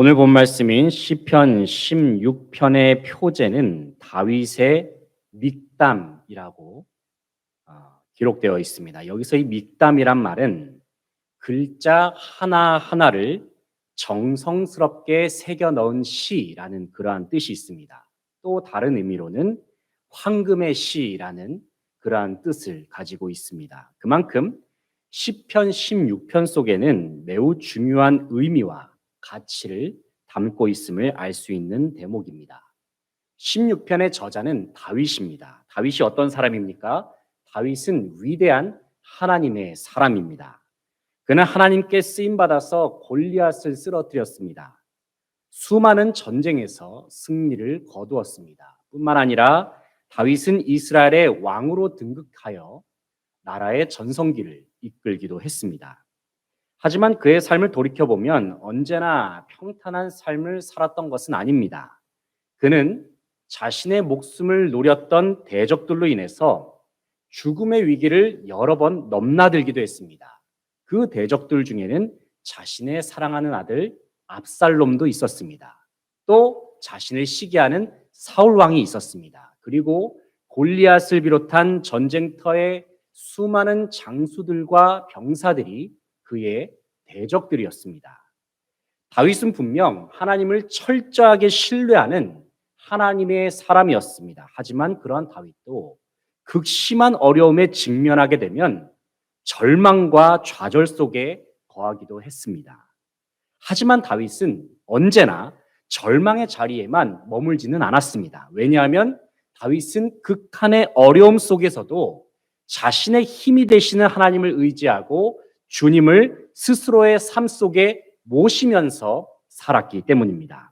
오늘 본 말씀인 시편 16편의 표제는 다윗의 믹담이라고 기록되어 있습니다. 여기서 이 믹담이란 말은 글자 하나하나를 정성스럽게 새겨 넣은 시라는 그러한 뜻이 있습니다. 또 다른 의미로는 황금의 시라는 그러한 뜻을 가지고 있습니다. 그만큼 시편 16편 속에는 매우 중요한 의미와 가치를 담고 있음을 알 수 있는 대목입니다. 16편의 저자는 다윗입니다. 다윗이 어떤 사람입니까? 다윗은 위대한 하나님의 사람입니다. 그는 하나님께 쓰임받아서 골리앗을 쓰러뜨렸습니다. 수많은 전쟁에서 승리를 거두었습니다. 뿐만 아니라 다윗은 이스라엘의 왕으로 등극하여 나라의 전성기를 이끌기도 했습니다. 하지만 그의 삶을 돌이켜보면 언제나 평탄한 삶을 살았던 것은 아닙니다. 그는 자신의 목숨을 노렸던 대적들로 인해서 죽음의 위기를 여러 번 넘나들기도 했습니다. 그 대적들 중에는 자신의 사랑하는 아들 압살롬도 있었습니다. 또 자신을 시기하는 사울 왕이 있었습니다. 그리고 골리앗을 비롯한 전쟁터의 수많은 장수들과 병사들이 그의 대적들이었습니다. 다윗은 분명 하나님을 철저하게 신뢰하는 하나님의 사람이었습니다. 하지만 그러한 다윗도 극심한 어려움에 직면하게 되면 절망과 좌절 속에 거하기도 했습니다. 하지만 다윗은 언제나 절망의 자리에만 머물지는 않았습니다. 왜냐하면 다윗은 극한의 어려움 속에서도 자신의 힘이 되시는 하나님을 의지하고 주님을 스스로의 삶 속에 모시면서 살았기 때문입니다.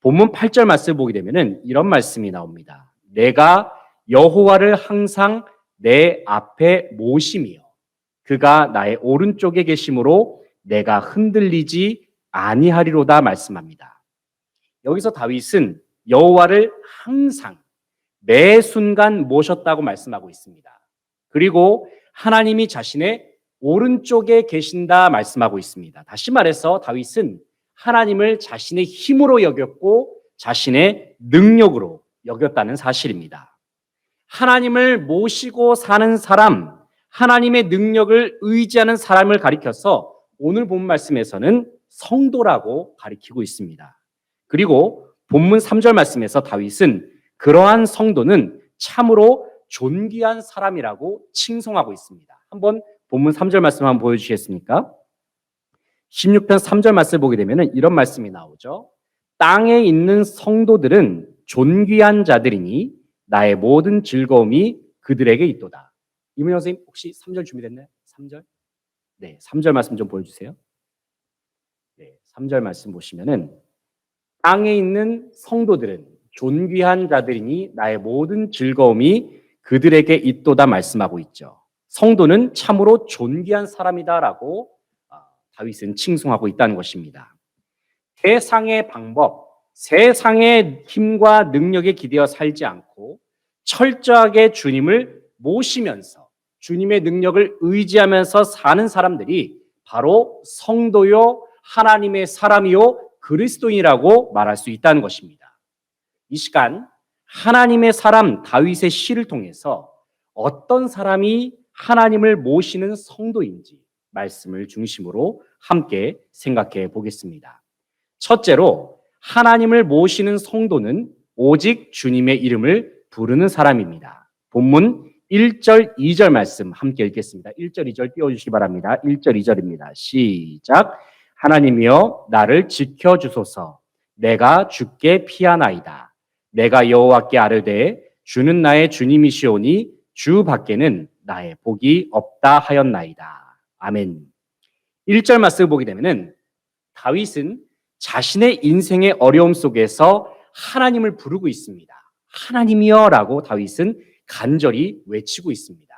본문 8절 말씀을 보게 되면 이런 말씀이 나옵니다. 내가 여호와를 항상 내 앞에 모심이요 그가 나의 오른쪽에 계심으로 내가 흔들리지 아니하리로다 말씀합니다. 여기서 다윗은 여호와를 항상 매 순간 모셨다고 말씀하고 있습니다. 그리고 하나님이 자신의 오른쪽에 계신다 말씀하고 있습니다. 다시 말해서 다윗은 하나님을 자신의 힘으로 여겼고 자신의 능력으로 여겼다는 사실입니다. 하나님을 모시고 사는 사람, 하나님의 능력을 의지하는 사람을 가리켜서 오늘 본 말씀에서는 성도라고 가리키고 있습니다. 그리고 본문 3절 말씀에서 다윗은 그러한 성도는 참으로 존귀한 사람이라고 칭송하고 있습니다. 한번 본문 3절 말씀 한번 보여주시겠습니까? 16편 3절 말씀을 보게 되면 이런 말씀이 나오죠. 땅에 있는 성도들은 존귀한 자들이니 나의 모든 즐거움이 그들에게 있도다. 이문희 선생님 혹시 3절 준비됐나요? 3절? 네, 3절 말씀 좀 보여주세요. 네, 3절 말씀 보시면은 땅에 있는 성도들은 존귀한 자들이니 나의 모든 즐거움이 그들에게 있도다 말씀하고 있죠. 성도는 참으로 존귀한 사람이다라고 다윗은 칭송하고 있다는 것입니다. 세상의 방법, 세상의 힘과 능력에 기대어 살지 않고 철저하게 주님을 모시면서 주님의 능력을 의지하면서 사는 사람들이 바로 성도요, 하나님의 사람이요, 그리스도인이라고 말할 수 있다는 것입니다. 이 시간 하나님의 사람 다윗의 시를 통해서 어떤 사람이 하나님을 모시는 성도인지 말씀을 중심으로 함께 생각해 보겠습니다. 첫째로 하나님을 모시는 성도는 오직 주님의 이름을 부르는 사람입니다. 본문 1절, 2절 말씀 함께 읽겠습니다. 1절, 2절 띄워주시기 바랍니다. 1절, 2절입니다. 시작. 하나님이여 나를 지켜주소서. 내가 주께 피하나이다. 내가 여호와께 아뢰되 주는 나의 주님이시오니 주 밖에는 나의 복이 없다 하였나이다. 아멘. 1절 말씀을 보게 되면은 다윗은 자신의 인생의 어려움 속에서 하나님을 부르고 있습니다. 하나님이여 라고 다윗은 간절히 외치고 있습니다.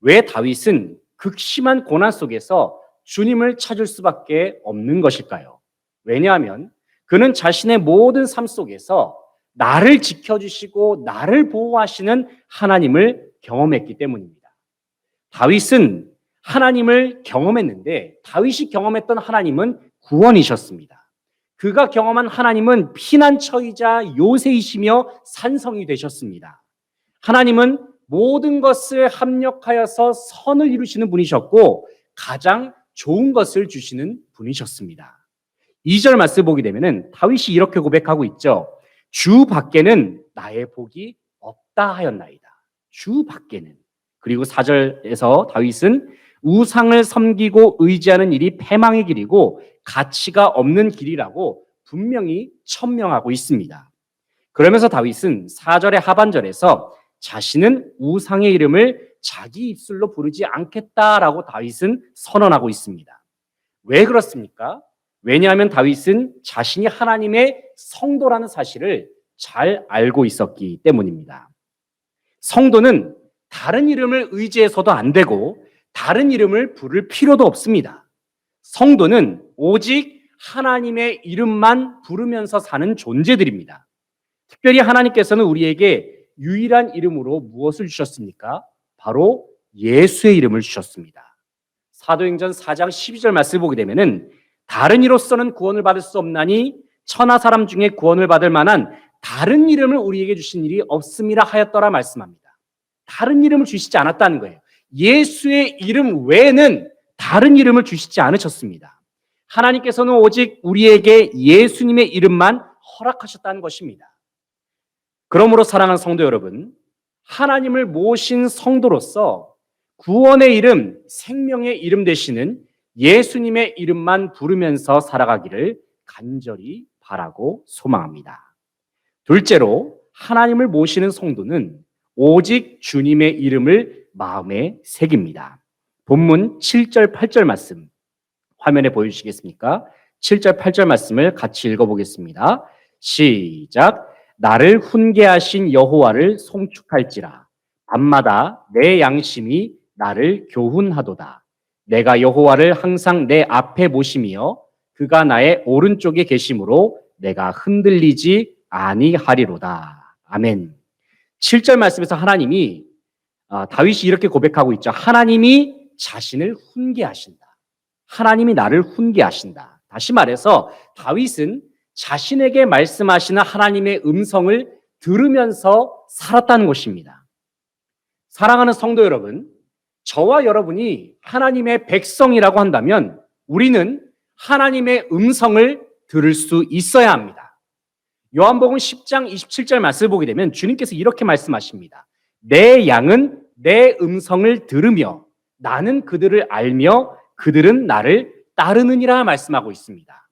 왜 다윗은 극심한 고난 속에서 주님을 찾을 수밖에 없는 것일까요? 왜냐하면 그는 자신의 모든 삶 속에서 나를 지켜주시고 나를 보호하시는 하나님을 경험했기 때문입니다. 다윗은 하나님을 경험했는데 다윗이 경험했던 하나님은 구원이셨습니다. 그가 경험한 하나님은 피난처이자 요새이시며 산성이 되셨습니다. 하나님은 모든 것을 합력하여서 선을 이루시는 분이셨고 가장 좋은 것을 주시는 분이셨습니다. 2절 말씀 보게 되면은 다윗이 이렇게 고백하고 있죠. 주 밖에는 나의 복이 없다 하였나이다. 주 밖에는. 그리고 4절에서 다윗은 우상을 섬기고 의지하는 일이 패망의 길이고 가치가 없는 길이라고 분명히 천명하고 있습니다. 그러면서 다윗은 4절의 하반절에서 자신은 우상의 이름을 자기 입술로 부르지 않겠다라고 다윗은 선언하고 있습니다. 왜 그렇습니까? 왜냐하면 다윗은 자신이 하나님의 성도라는 사실을 잘 알고 있었기 때문입니다. 성도는 다른 이름을 의지해서도 안 되고 다른 이름을 부를 필요도 없습니다. 성도는 오직 하나님의 이름만 부르면서 사는 존재들입니다. 특별히 하나님께서는 우리에게 유일한 이름으로 무엇을 주셨습니까? 바로 예수의 이름을 주셨습니다. 사도행전 4장 12절 말씀을 보게 되면은 다른 이로서는 구원을 받을 수 없나니 천하 사람 중에 구원을 받을 만한 다른 이름을 우리에게 주신 일이 없음이라 하였더라 말씀합니다. 다른 이름을 주시지 않았다는 거예요. 예수의 이름 외에는 다른 이름을 주시지 않으셨습니다. 하나님께서는 오직 우리에게 예수님의 이름만 허락하셨다는 것입니다. 그러므로 사랑하는 성도 여러분, 하나님을 모신 성도로서 구원의 이름, 생명의 이름 되시는 예수님의 이름만 부르면서 살아가기를 간절히 바라고 소망합니다. 둘째로 하나님을 모시는 성도는 오직 주님의 이름을 마음에 새깁니다. 본문 7절, 8절 말씀 화면에 보여주시겠습니까? 7절, 8절 말씀을 같이 읽어보겠습니다. 시작. 나를 훈계하신 여호와를 송축할지라. 밤마다 내 양심이 나를 교훈하도다. 내가 여호와를 항상 내 앞에 모심이여 그가 나의 오른쪽에 계심으로 내가 흔들리지 아니하리로다. 아멘. 7절 말씀에서 하나님이 다윗이 이렇게 고백하고 있죠. 하나님이 자신을 훈계하신다. 하나님이 나를 훈계하신다. 다시 말해서 다윗은 자신에게 말씀하시는 하나님의 음성을 들으면서 살았다는 것입니다. 사랑하는 성도 여러분, 저와 여러분이 하나님의 백성이라고 한다면 우리는 하나님의 음성을 들을 수 있어야 합니다. 요한복음 10장 27절 말씀을 보게 되면 주님께서 이렇게 말씀하십니다. 내 양은 내 음성을 들으며 나는 그들을 알며 그들은 나를 따르느니라 말씀하고 있습니다.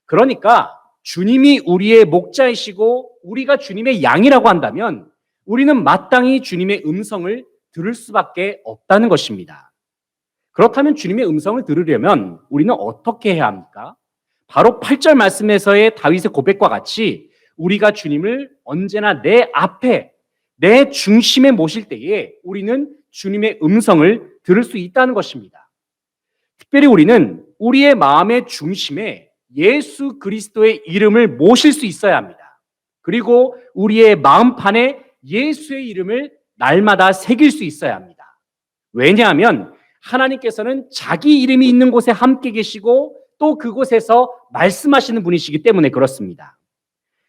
그러니까 주님이 우리의 목자이시고 우리가 주님의 양이라고 한다면 우리는 마땅히 주님의 음성을 들을 수밖에 없다는 것입니다. 그렇다면 주님의 음성을 들으려면 우리는 어떻게 해야 합니까? 바로 8절 말씀에서의 다윗의 고백과 같이 우리가 주님을 언제나 내 앞에, 내 중심에 모실 때에 우리는 주님의 음성을 들을 수 있다는 것입니다. 특별히 우리는 우리의 마음의 중심에 예수 그리스도의 이름을 모실 수 있어야 합니다. 그리고 우리의 마음판에 예수의 이름을 날마다 새길 수 있어야 합니다. 왜냐하면 하나님께서는 자기 이름이 있는 곳에 함께 계시고 또 그곳에서 말씀하시는 분이시기 때문에 그렇습니다.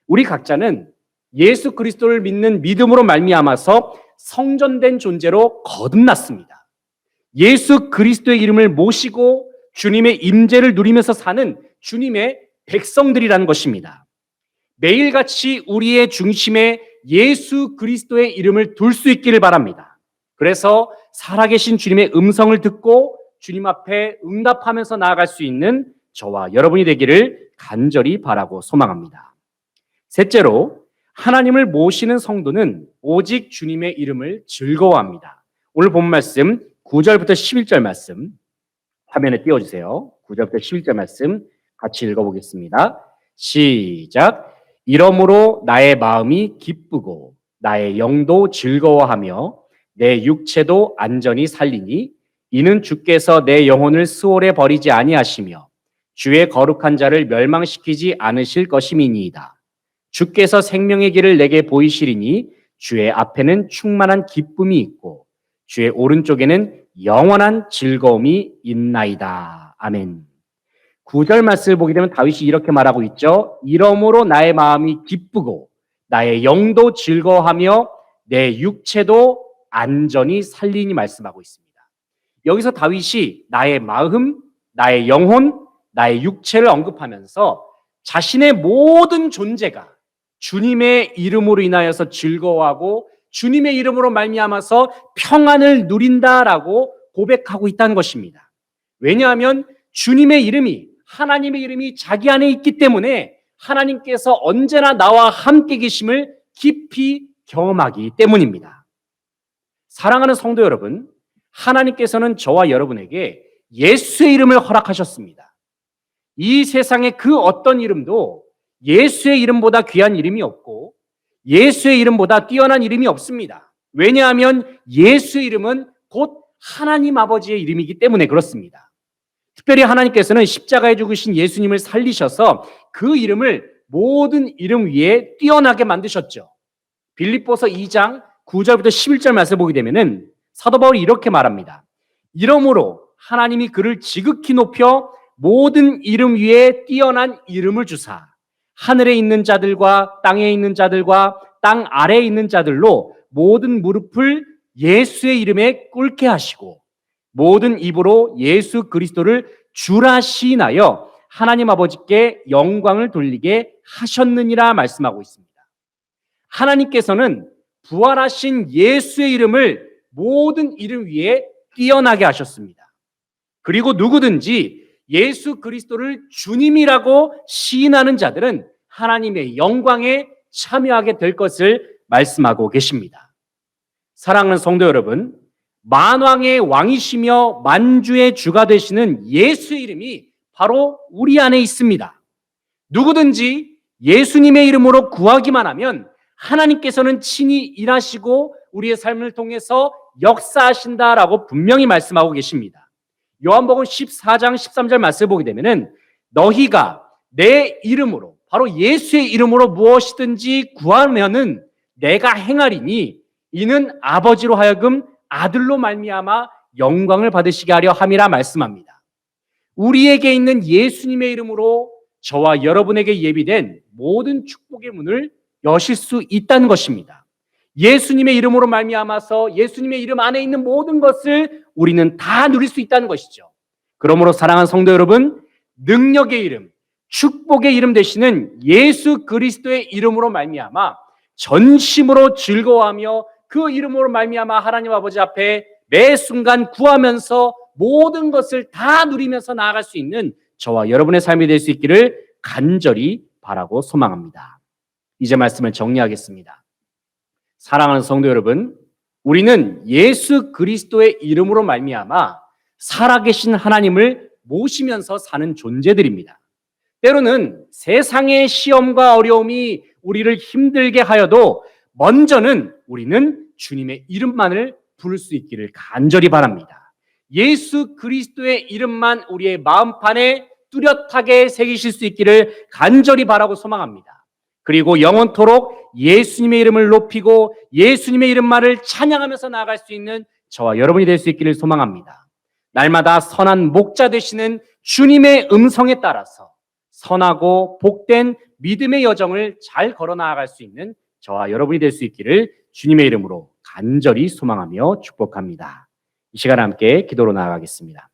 우리 각자는 예수 그리스도를 믿는 믿음으로 말미암아서 성전된 존재로 거듭났습니다. 예수 그리스도의 이름을 모시고 주님의 임재를 누리면서 사는 주님의 백성들이라는 것입니다. 매일같이 우리의 중심에 예수 그리스도의 이름을 둘 수 있기를 바랍니다. 그래서 살아계신 주님의 음성을 듣고 주님 앞에 응답하면서 나아갈 수 있는 저와 여러분이 되기를 간절히 바라고 소망합니다. 셋째로 하나님을 모시는 성도는 오직 주님의 이름을 즐거워합니다. 오늘 본 말씀 9절부터 11절 말씀 화면에 띄워주세요. 9절부터 11절 말씀 같이 읽어보겠습니다. 시작. 이러므로 나의 마음이 기쁘고 나의 영도 즐거워하며 내 육체도 안전히 살리니 이는 주께서 내 영혼을 수월에 버리지 아니하시며 주의 거룩한 자를 멸망시키지 않으실 것임이니이다. 주께서 생명의 길을 내게 보이시리니 주의 앞에는 충만한 기쁨이 있고 주의 오른쪽에는 영원한 즐거움이 있나이다. 아멘. 9절 말씀을 보게 되면 다윗이 이렇게 말하고 있죠. 이러므로 나의 마음이 기쁘고 나의 영도 즐거워하며 내 육체도 안전히 살리니 말씀하고 있습니다. 여기서 다윗이 나의 마음, 나의 영혼, 나의 육체를 언급하면서 자신의 모든 존재가 주님의 이름으로 인하여서 즐거워하고 주님의 이름으로 말미암아서 평안을 누린다라고 고백하고 있다는 것입니다. 왜냐하면 주님의 이름이, 하나님의 이름이 자기 안에 있기 때문에 하나님께서 언제나 나와 함께 계심을 깊이 경험하기 때문입니다. 사랑하는 성도 여러분, 하나님께서는 저와 여러분에게 예수의 이름을 허락하셨습니다. 이 세상의 그 어떤 이름도 예수의 이름보다 귀한 이름이 없고 예수의 이름보다 뛰어난 이름이 없습니다. 왜냐하면 예수의 이름은 곧 하나님 아버지의 이름이기 때문에 그렇습니다. 특별히 하나님께서는 십자가에 죽으신 예수님을 살리셔서 그 이름을 모든 이름 위에 뛰어나게 만드셨죠. 빌립보서 2장 9절부터 11절 말씀을 보게 되면은 사도 바울이 이렇게 말합니다. 이러므로 하나님이 그를 지극히 높여 모든 이름 위에 뛰어난 이름을 주사 하늘에 있는 자들과 땅에 있는 자들과 땅 아래에 있는 자들로 모든 무릎을 예수의 이름에 꿇게 하시고 모든 입으로 예수 그리스도를 주라 시인하여 하나님 아버지께 영광을 돌리게 하셨느니라 말씀하고 있습니다. 하나님께서는 부활하신 예수의 이름을 모든 이름 위에 뛰어나게 하셨습니다. 그리고 누구든지 예수 그리스도를 주님이라고 시인하는 자들은 하나님의 영광에 참여하게 될 것을 말씀하고 계십니다. 사랑하는 성도 여러분, 만왕의 왕이시며 만주의 주가 되시는 예수의 이름이 바로 우리 안에 있습니다. 누구든지 예수님의 이름으로 구하기만 하면 하나님께서는 친히 일하시고 우리의 삶을 통해서 역사하신다라고 분명히 말씀하고 계십니다. 요한복음 14장 13절 말씀을 보게 되면은 너희가 내 이름으로 바로 예수의 이름으로 무엇이든지 구하면은 내가 행하리니 이는 아버지로 하여금 아들로 말미암아 영광을 받으시게 하려 함이라 말씀합니다. 우리에게 있는 예수님의 이름으로 저와 여러분에게 예비된 모든 축복의 문을 여실 수 있다는 것입니다. 예수님의 이름으로 말미암아서 예수님의 이름 안에 있는 모든 것을 우리는 다 누릴 수 있다는 것이죠. 그러므로 사랑하는 성도 여러분, 능력의 이름, 축복의 이름 되시는 예수 그리스도의 이름으로 말미암아 전심으로 즐거워하며 그 이름으로 말미암아 하나님 아버지 앞에 매 순간 구하면서 모든 것을 다 누리면서 나아갈 수 있는 저와 여러분의 삶이 될 수 있기를 간절히 바라고 소망합니다. 이제 말씀을 정리하겠습니다. 사랑하는 성도 여러분, 우리는 예수 그리스도의 이름으로 말미암아 살아계신 하나님을 모시면서 사는 존재들입니다. 때로는 세상의 시험과 어려움이 우리를 힘들게 하여도 먼저는 우리는 주님의 이름만을 부를 수 있기를 간절히 바랍니다. 예수 그리스도의 이름만 우리의 마음판에 뚜렷하게 새기실 수 있기를 간절히 바라고 소망합니다. 그리고 영원토록 예수님의 이름을 높이고 예수님의 이름만을 찬양하면서 나아갈 수 있는 저와 여러분이 될 수 있기를 소망합니다. 날마다 선한 목자 되시는 주님의 음성에 따라서 선하고 복된 믿음의 여정을 잘 걸어 나아갈 수 있는 저와 여러분이 될 수 있기를 주님의 이름으로 간절히 소망하며 축복합니다. 이 시간 함께 기도로 나아가겠습니다.